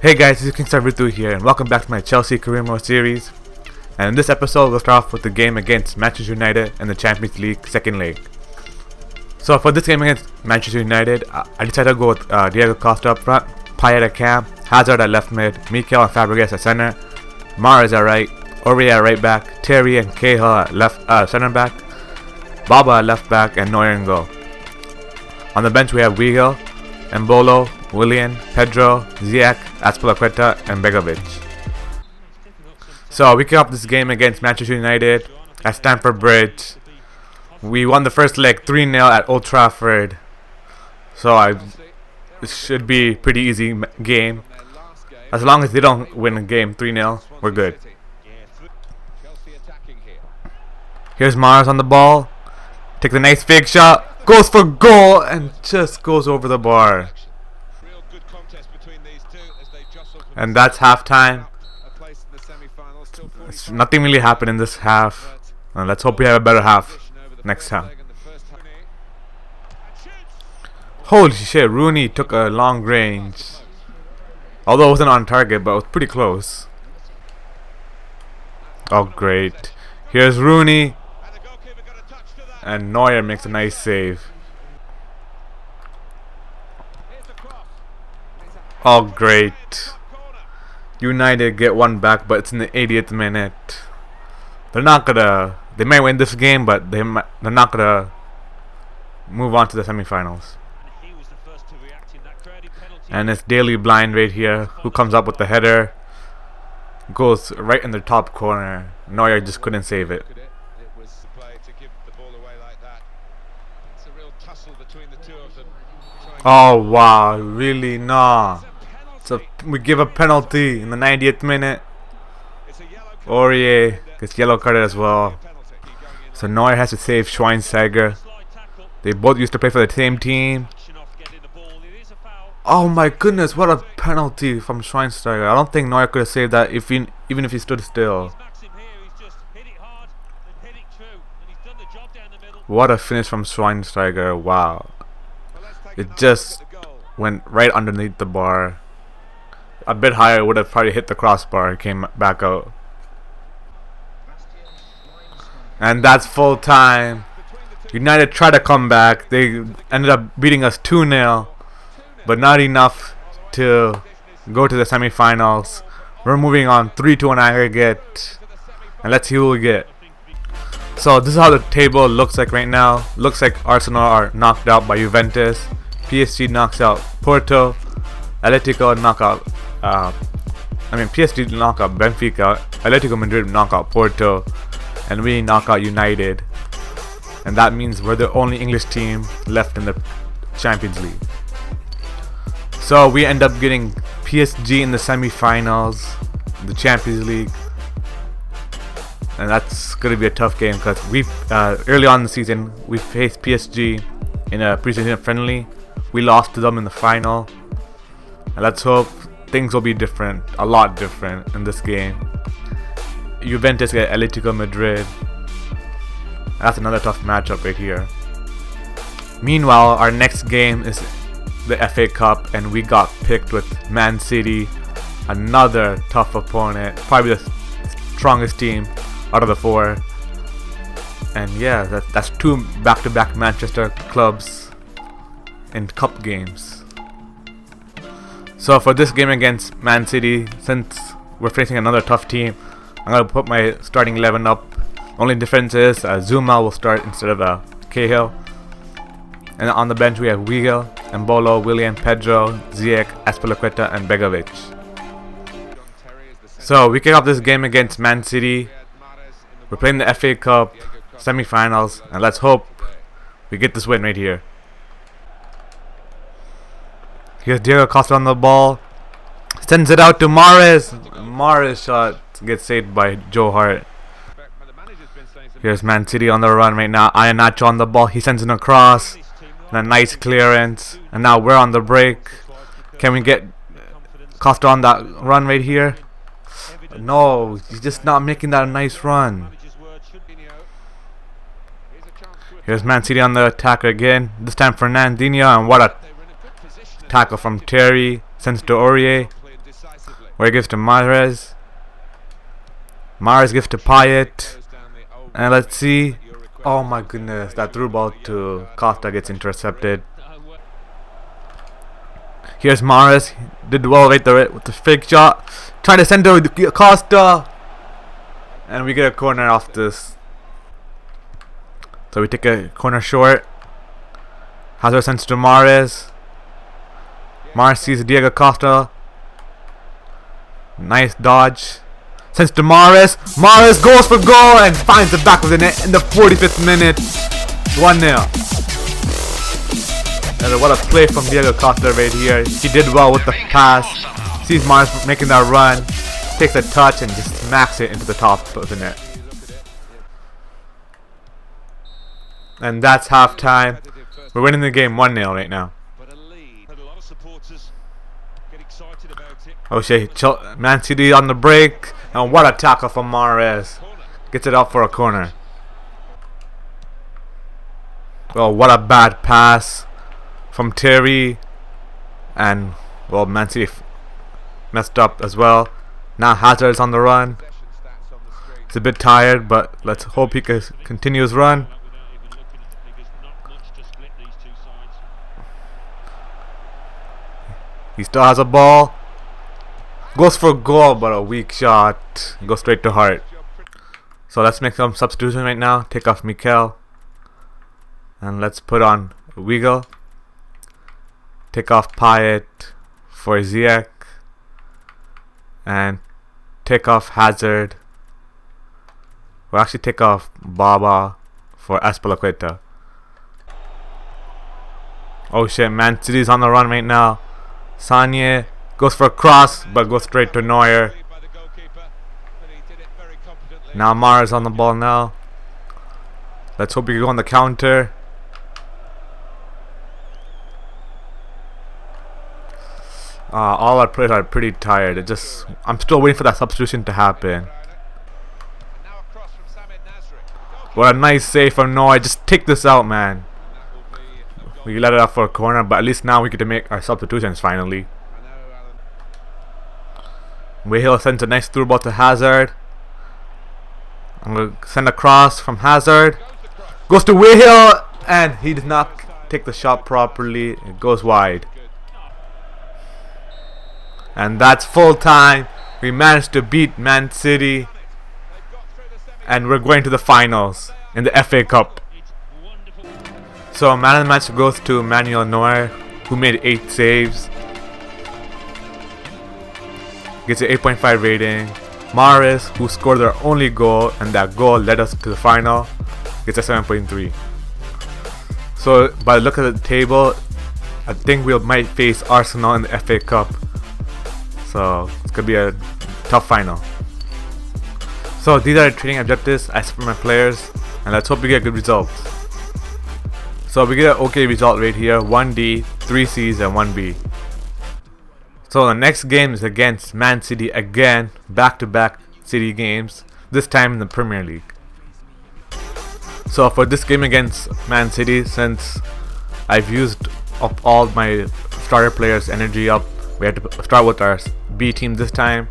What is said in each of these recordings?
Hey guys, this is Kingstar Ritu here, and welcome back to my Chelsea Career Mode series. And in this episode, we'll start off with the game against Manchester United in the Champions League second leg. So for this game against Manchester United, I decided to go with Diego Costa up front, Payet at cam, Hazard at left mid, Mikel and Fabregas at center, Mahrez at right, Aurier at right back, Terry and Cahill at left center back, Baba at left back, and Neuer in goal. On the bench we have Weigl, Mbolo, Willian, Pedro, Ziyech, Azpilicueta, and Begovic. So we kick off this game against Manchester United at Stamford Bridge. We won the first leg 3-0 at Old Trafford. So it should be a pretty easy game. As long as they don't win a game 3-0, we're good. Here's Mahrez on the ball. Take the nice fake shot. Goes for goal and just goes over the bar. And that's halftime. Nothing really happened in this half. Let's hope we have a better half next time. Holy shit, Rooney took a long range. Although it wasn't on target, but it was pretty close. Oh great. Here's Rooney. And Neuer makes a nice save. Oh great. United get one back, but it's in the 80th minute. They might win this game, but they're not gonna move on to the semifinals. And it's Daily Blind right here, who comes up with the header. Goes right in the top corner. Neuer just couldn't save it. Oh wow, really? Nah. So we give a penalty in the 90th minute. Aurier gets yellow carded as well. So Neuer has to save Schweinsteiger. They both used to play for the same team. Oh my goodness, what a penalty from Schweinsteiger. I don't think Neuer could have saved that even if he stood still. What a finish from Schweinsteiger, wow. It just went right underneath the bar. A bit higher, would have probably hit the crossbar, came back out. And that's full time. United tried to come back. They ended up beating us 2-0, but not enough to go to the semifinals. We're moving on 3-2 on aggregate, and let's see who we get. So this is how the table looks like right now. Looks like Arsenal are knocked out by Juventus. PSG knocks out Porto. Atletico knock out PSG knock out Benfica. Atletico Madrid knock out Porto, and we knock out United. And that means we're the only English team left in the Champions League. So we end up getting PSG in the semi-finals, the Champions League. And that's going to be a tough game because early on in the season we faced PSG in a preseason friendly. We lost to them in the final. And let's hope things will be different, a lot different in this game. Juventus get Atletico Madrid. That's another tough matchup right here. Meanwhile, our next game is the FA Cup, and we got picked with Man City, another tough opponent, probably the strongest team out of the four. And yeah, that's two back-to-back Manchester clubs in cup games. So for this game against Man City, since we're facing another tough team, I'm going to put my starting 11 up. Only difference is Zuma will start instead of Cahill. And on the bench we have Weigl, Mbolo, Willian, Pedro, Ziyech, Azpilicueta, and Begovic. So we kick off this game against Man City. We're playing the FA Cup semi-finals, and let's hope we get this win right here. Here's Diego Costa on the ball. Sends it out to Mahrez. Mahrez shot gets saved by Joe Hart. Here's Man City on the run right now. Iheanacho on the ball. He sends it across. And a nice clearance. And now we're on the break. Can we get Costa on that run right here? No, he's just not making that a nice run. Here's Man City on the attack again. This time Fernandinho, and what a tackle from Terry. Sends to Aurier. where he gives to Mahrez. Mahrez gives to Payet. And let's see. Oh my goodness, that through ball to Costa gets intercepted. Here's Mahrez. Did well right there with the fake shot. Trying to send it to Costa. And we get a corner off this. So we take a corner short. Hazard sends to Mahrez. Mahrez sees Diego Costa. Nice dodge. Sends to Mahrez. Mahrez goes for goal and finds the back of the net in the 45th minute. 1-0. And what a play from Diego Costa right here. He did well with the pass. Sees Mahrez making that run. Takes a touch and just smacks it into the top of the net. And that's halftime. We're winning the game 1-0 right now. Oh shit, Man City on the break. And what a tackle from Mahrez. Gets it out for a corner. Oh, what a bad pass from Terry. And, well, Man City messed up as well. Now Hazard's on the run. He's a bit tired, but let's hope he can continue his run. He still has a ball. Goes for a goal, but a weak shot. Goes straight to heart. So let's make some substitution right now. Take off Mikel. And let's put on Weigl. Take off Payet for Ziyech. And take off Hazard. We'll actually take off Baba for Azpilicueta. Oh shit, Man City's on the run right now. Sanye goes for a cross, but goes straight to Neuer. Now Mahrez on the ball now. Let's hope we can go on the counter. All our players are pretty tired. I'm still waiting for that substitution to happen. What a nice save from Neuer. Just take this out, man. We let it out for a corner, but at least now we get to make our substitutions finally. Weigl sends a nice through ball to Hazard. I'm going to send a cross from Hazard. Goes to Weigl, and he did not take the shot properly. It goes wide. And that's full time. We managed to beat Man City. And we're going to the finals in the FA Cup. So man of the match goes to Manuel Neuer, who made 8 saves. Gets an 8.5 rating. Mahrez, who scored their only goal, and that goal led us to the final, gets a 7.3. So by the look of the table, I think we might face Arsenal in the FA Cup. So it's gonna be a tough final. So these are the training objectives I set for my players, and let's hope we get good results. So we get an okay result right here, 1D, 3 Cs and 1 B. So the next game is against Man City again, back-to-back City games, this time in the Premier League. So for this game against Man City, since I've used up all my starter players' energy up, we had to start with our B team this time.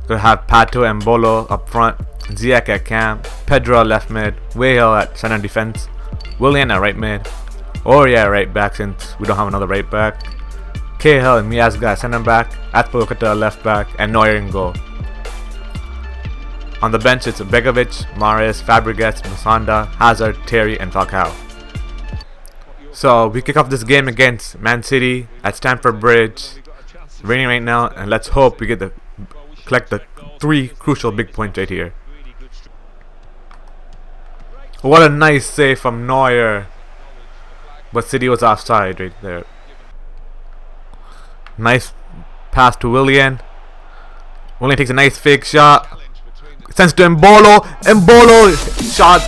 We'll have Pato and Bolo up front, Ziyech at cam, Pedro at left mid, Weigl at center defense, Willian at right mid, Aurier at right back since we don't have another right back, Cahill and Miazga at center back, Azpilicueta at left back, and Neuer in goal. On the bench it's Begovic, Mahrez, Fabregas, Musonda, Hazard, Terry, and Falcao. So we kick off this game against Man City at Stamford Bridge. Raining right now, and let's hope we get collect the 3 crucial big points right here. What a nice save from Neuer, but City was offside right there. Nice pass to Willian. Willian takes a nice fake shot. Sends to Mbolo. Mbolo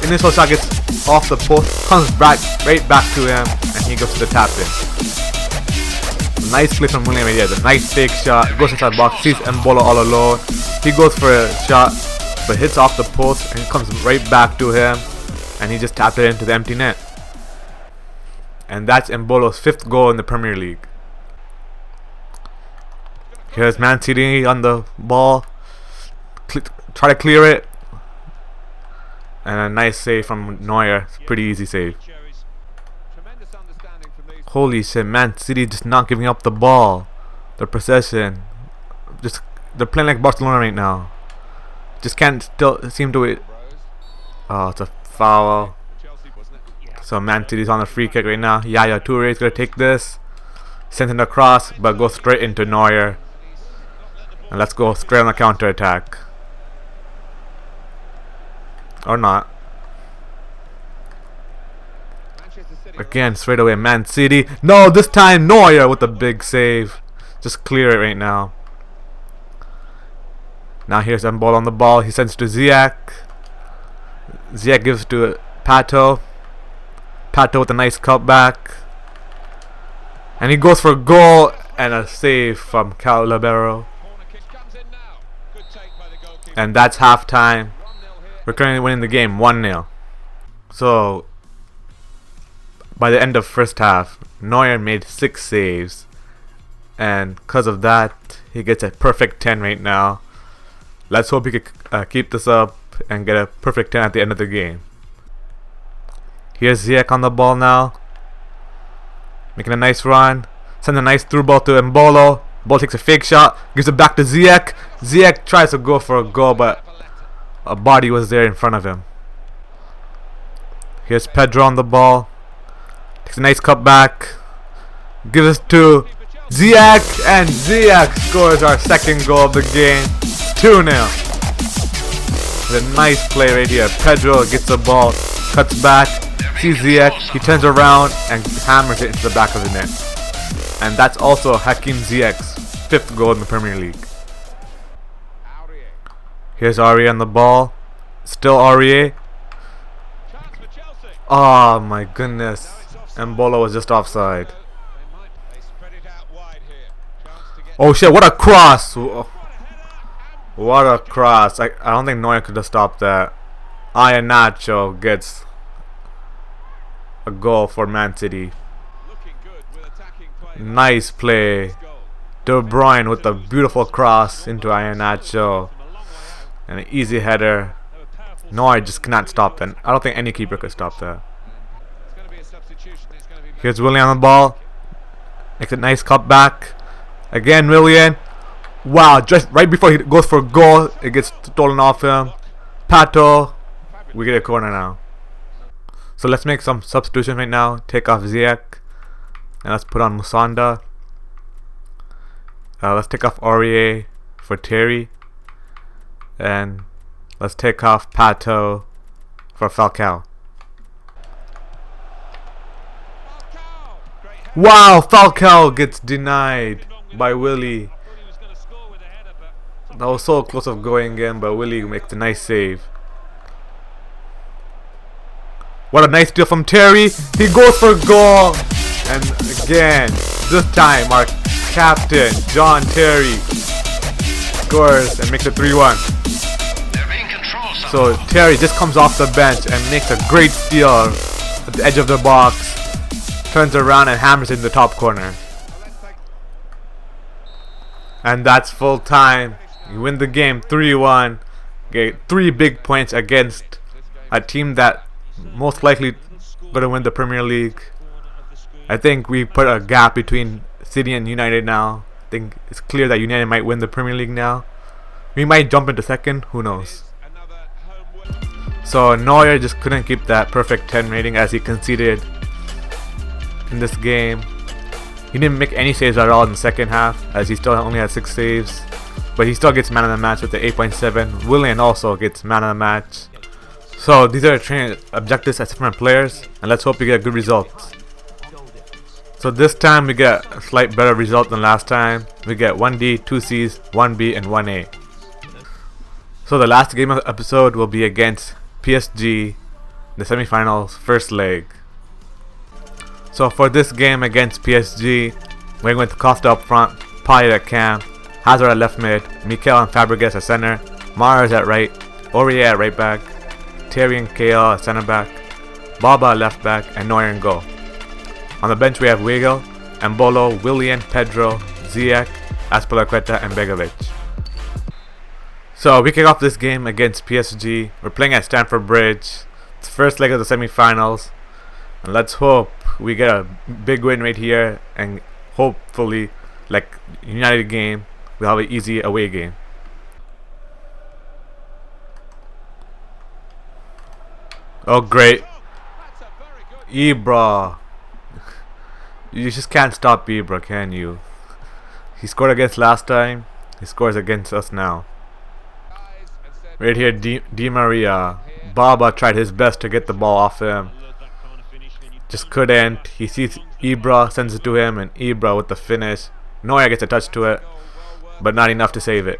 initial shot gets off the post, comes back right back to him, and he goes to the tap in. Nice play from Willian right here. The nice fake shot. Goes inside the box. Sees Mbolo all alone. He goes for a shot, but hits off the post and comes right back to him, and he just tapped it into the empty net. And that's Mbolo's 5th goal in the Premier League. Here's Man City on the ball. Try to clear it. And a nice save from Neuer. Pretty easy save. Holy shit, Man City just not giving up the ball. Their possession. They're playing like Barcelona right now. Just can't still seem to it. Oh, it's a foul. So Man City's on the free kick right now. Yaya Toure is gonna take this. Sends it across, but goes straight into Neuer. And let's go straight on the counter attack. Or not. Again, straight away, Man City. No, this time Neuer with a big save. Just clear it right now. Now here's Mbolo on the ball. He sends to Ziyech. Ziyech gives to Pato. Pato with a nice cutback. And he goes for a goal and a save from Calabero. And that's halftime. We're currently winning the game 1-0. So, by the end of first half, Neuer made 6 saves. And because of that, he gets a perfect 10 right now. Let's hope he can keep this up and get a perfect 10 at the end of the game. Here's Ziyech on the ball now. Making a nice run. Sends a nice through ball to Mbolo. Ball takes a fake shot. Gives it back to Ziyech. Ziyech tries to go for a goal, but a body was there in front of him. Here's Pedro on the ball. Takes a nice cut back. Gives it to Ziyech. And Ziyech scores our second goal of the game. 2-0. A nice play right here. Pedro gets the ball. Cuts back. Sees Ziyech. He turns around and hammers it into the back of the net. And that's also Hakim Ziyech's 5th goal in the Premier League. Here's Aurier on the ball. Still Aurier. Oh my goodness. Mbolo was just offside. Oh shit, what a cross. What a cross. I don't think Neuer could have stopped that. Iheanacho gets a goal for Man City. Nice play. De Bruyne with a beautiful cross into Iheanacho. And an easy header. Neuer just cannot stop that. I don't think any keeper could stop that. Here's Willian on the ball. Makes a nice cut back. Again, Willian. Wow, just right before he goes for a goal, it gets stolen off him. Pato. We get a corner now. So let's make some substitution right now. Take off Ziyech. And let's put on Musonda. Let's take off Aurier for Terry. And let's take off Pato for Falcao. Wow, Falcao gets denied by Willie. That was so close of going in, but Willie makes a nice save. What a nice steal from Terry. He goes for a goal. And again, this time our captain, John Terry, scores and makes it 3-1. So Terry just comes off the bench and makes a great steal at the edge of the box. Turns around and hammers it in the top corner. And that's full time. You win the game 3-1. Get 3 big points against a team that most likely going to win the Premier League. I think we put a gap between City and United now. I think it's clear that United might win the Premier League now. We might jump into second. Who knows? So Neuer just couldn't keep that perfect 10 rating as he conceded in this game. He didn't make any saves at all in the second half, as he still only had 6 saves. But he still gets man of the match with the 8.7. Willian also gets man of the match. So these are training objectives as different players, and let's hope we get good results. So this time we get a slight better result than last time. We get 1D, 2 Cs, 1B, and 1A. So the last game of the episode will be against PSG, the semifinals, first leg. So for this game against PSG, we're going to Costa up front, Payet at cam, Hazard at left mid, Mikel and Fabregas at center, Mars at right, Aurier at right back, Terry and KL at center back, Baba at left back, and Neuer in goal. On the bench we have Weigl, Mbolo, Willian, Pedro, Ziyech, Azpilicueta and Begovic. So we kick off this game against PSG. We're playing at Stamford Bridge. It's the first leg of the semi-finals. And let's hope we get a big win right here, and hopefully, like United game, we'll have an easy away game. Oh great. Ibra. You just can't stop Ibra, can you? He scored against last time. He scores against us now. Right here, Di Maria. Baba tried his best to get the ball off him. Just couldn't. He sees Ibra, sends it to him, and Ibra with the finish. Neuer gets a touch to it, but not enough to save it.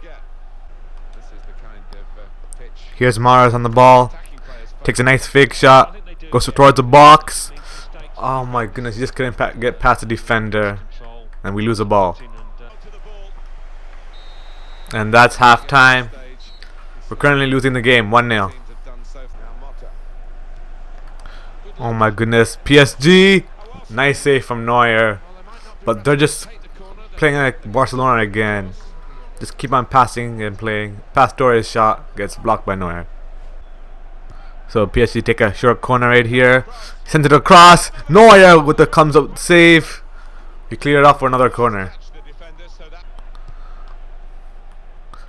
Here's Mahrez on the ball. Takes a nice fake shot. Goes towards the box. Oh my goodness, he just couldn't get past the defender. And we lose the ball. And that's halftime. We're currently losing the game 1-0. Oh my goodness. PSG. Nice save from Neuer. But they're just playing like Barcelona again. Just keep on passing and playing. Pastore's shot gets blocked by Neuer. So PSG take a short corner right here. Sends it across. Neuer with the comes up save. We clear it off for another corner.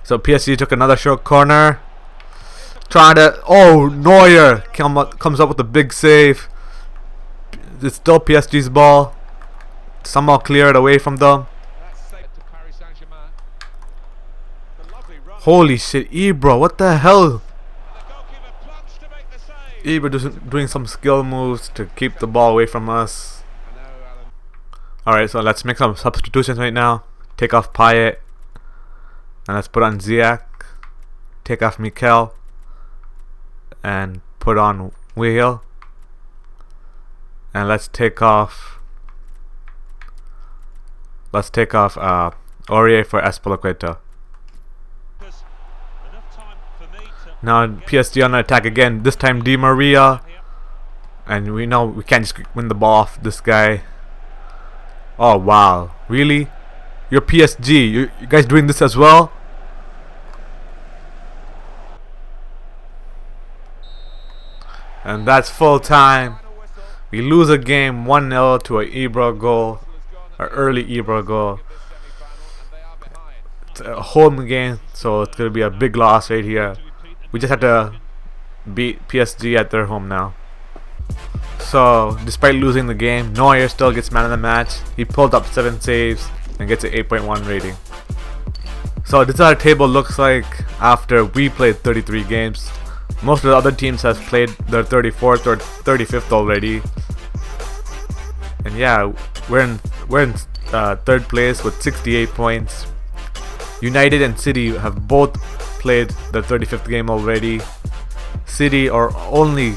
So PSG took another short corner. Trying to... Oh, Neuer comes up with a big save. It's still PSG's ball. Somehow clear it away from them. Holy shit, Ibra, what the hell? Ibra doing some skill moves to keep the ball away from us. Alright, so let's make some substitutions right now. Take off Payet. And let's put on Ziyech. Take off Mikel. And put on Wheel. And let's take off Aurier for Azpilicueta. Now PSG on attack again. This time Di Maria. And we know we can't just win the ball off this guy. Oh wow. Really? You're PSG. You guys doing this as well? And that's full time. We lose a game 1-0 to an Ibra goal. An early Ibra goal. It's a home game, so it's going to be a big loss right here. We just have to beat PSG at their home now. So, despite losing the game, Neuer still gets man of the match. He pulled up 7 saves and gets an 8.1 rating. So, this is how our table looks like after we played 33 games. Most of the other teams have played their 34th or 35th already. And yeah, we're in third place with 68 points. United and City have both played their 35th game already. City are only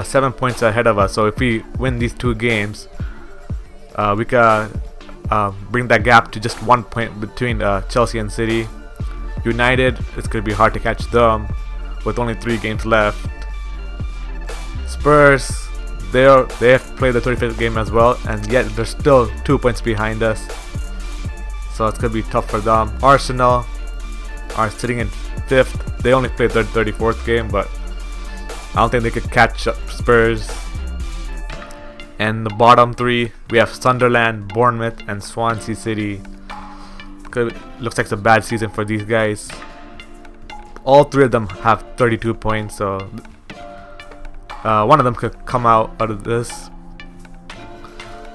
7 points ahead of us. So if we win these 2 games, we can bring that gap to just 1 point between Chelsea and City. United, it's going to be hard to catch them with only 3 games left. Spurs, they have played the 35th game as well, and yet they're still 2 points behind us. So it's going to be tough for them. Arsenal are sitting in 5th. They only played their 34th game, but I don't think they could catch up Spurs. And the bottom 3, we have Sunderland, Bournemouth, and Swansea City. Looks like it's a bad season for these guys. All 3 of them have 32 points, so one of them could come out of this.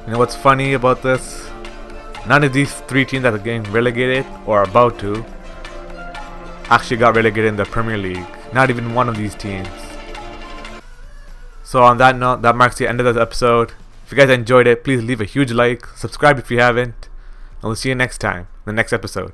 You know what's funny about this? None of these 3 teams that are getting relegated or are about to actually got relegated in the Premier League. Not even one of these teams. So on that note, that marks the end of this episode. If you guys enjoyed it, please leave a huge like, subscribe if you haven't, and we'll see you next time, in the next episode.